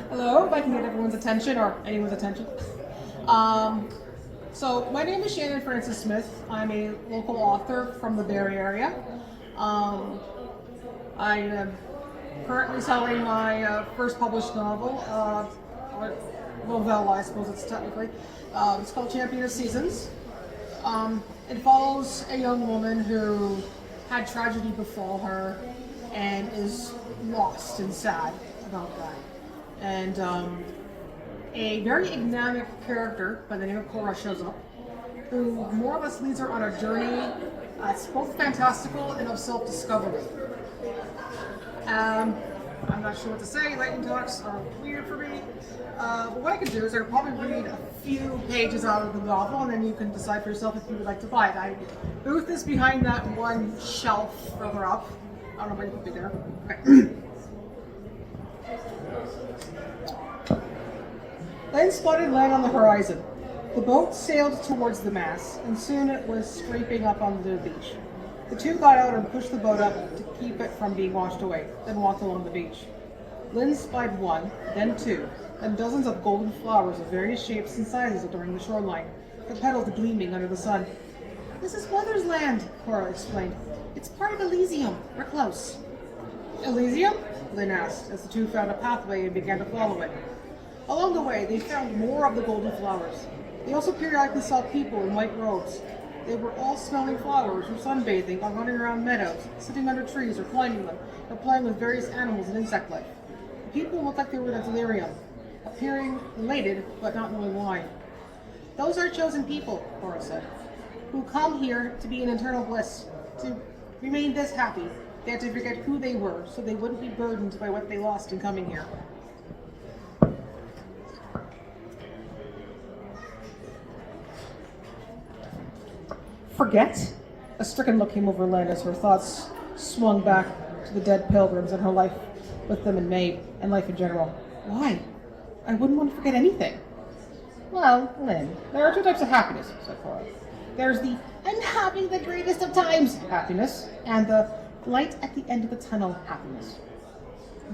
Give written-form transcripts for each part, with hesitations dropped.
Hello, if I can get everyone's attention or anyone's attention. So my name is Shannon Francis Smith. I'm a local author from the Barrie area. I am currently selling my first published novel, or novella, I suppose it's technically. It's called Champion of Seasons. It follows a young woman who had tragedy befall her and is lost and sad about that. And a very enigmatic character by the name of Cora shows up, who more or less leads her on a journey that's both fantastical and of self-discovery. I'm not sure what to say. Lightning talks are weird for me. But what I could do is I could probably read a few pages out of the novel, and then you can decide for yourself if you would like to buy it. My booth is behind that one shelf further up. I don't know where you put me there. Okay. Then spotted land on the horizon. The boat sailed towards the mast, and soon it was scraping up onto the beach. The two got out and pushed the boat up to keep it from being washed away, then walked along the beach. Lynn spied one, then two, and dozens of golden flowers of various shapes and sizes adorning the shoreline, their petals gleaming under the sun. "This is Mother's land," Cora explained. "It's part of Elysium. We're close." "Elysium?" Lynn asked, as the two found a pathway and began to follow it. Along the way, they found more of the golden flowers. They also periodically saw people in white robes. They were all smelling flowers or sunbathing or running around meadows, sitting under trees or climbing them, or playing with various animals and insect life. The people looked like they were in a delirium, appearing elated but not knowing why. "Those are chosen people," Cora said, "who come here to be in eternal bliss, to remain this happy. They had to forget who they were so they wouldn't be burdened by what they lost in coming here." Forget? A stricken look came over Lynn as her thoughts swung back to the dead pilgrims and her life with them in May, and life in general. Why? I wouldn't want to forget anything. "Well, Lynn, there are two types of happiness," said Cora. "There's the 'I'm having the greatest of times' happiness, and the 'light at the end of the tunnel' happiness.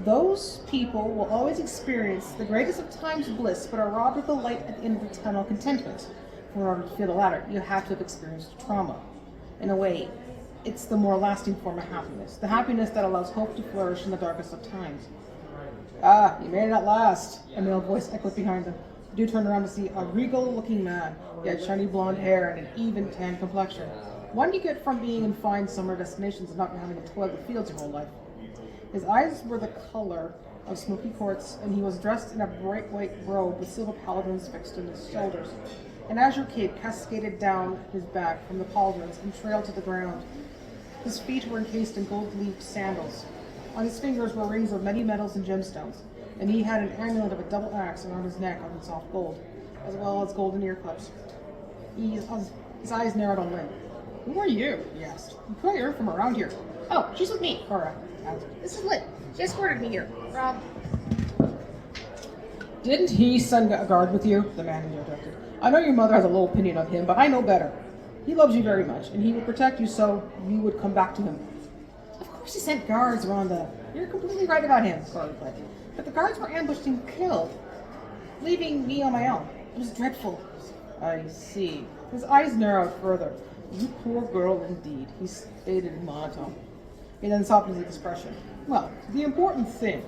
Those people will always experience the greatest of times bliss, but are robbed of the light at the end of the tunnel contentment. In order to feel the latter, you have to have experienced trauma. In a way, it's the more lasting form of happiness, the happiness that allows hope to flourish in the darkest of times." "Ah, you made it at last," a male voice echoed behind them. The dude turned around to see a regal-looking man. He had shiny blonde hair and an even tan complexion. One you get from being in fine summer destinations and not having to toil the fields your whole life. His eyes were the color of smoky quartz, and he was dressed in a bright white robe with silver paladins fixed in his shoulders. An azure cape cascaded down his back from the pauldrons and trailed to the ground. His feet were encased in gold-leafed sandals. On his fingers were rings of many metals and gemstones, and he had an amulet of a double axe around his neck of soft gold, as well as golden ear clips. His eyes narrowed on Lynn. "Who are you?" he asked. "You probably are from around here." "Oh, she's with me," Cora answered. "This is Lynn. She escorted me here. "Didn't he send a guard with you?" the man interjected. "I know your mother has a low opinion of him, but I know better. He loves you very much, and he would protect you so you would come back to him." "Of course he sent guards, Rhonda. You're completely right about him," Cora replied. "But the guards were ambushed and killed, leaving me on my own. It was dreadful." "I see." His eyes narrowed further. "You poor girl indeed," he stated in monotone. He then softened his expression. "Well, the important thing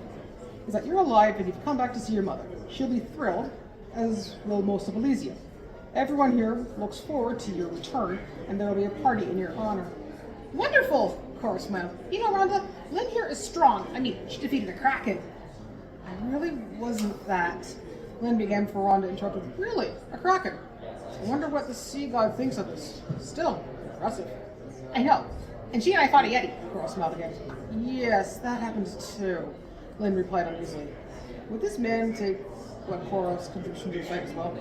is that you're alive and you've come back to see your mother. She'll be thrilled, as will most of Elysium. Everyone here looks forward to your return, and there will be a party in your honor." "Wonderful!" Cora smiled. "You know, Rhonda, Lynn here is strong. I mean, she defeated a kraken." "I really wasn't that." Lynn began before Rhonda interrupted. "Really? A kraken? I wonder what the sea god thinks of this. Still, impressive." "I know. And she and I fought a yeti." Cora smiled again. "Yes, that happens too," Lynn replied uneasily. Would this man take what Cora's contribution to the fight as well?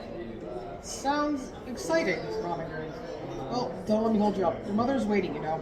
"Sounds exciting," Ron agreed. "Well, don't let me hold you up. Your mother's waiting, you know."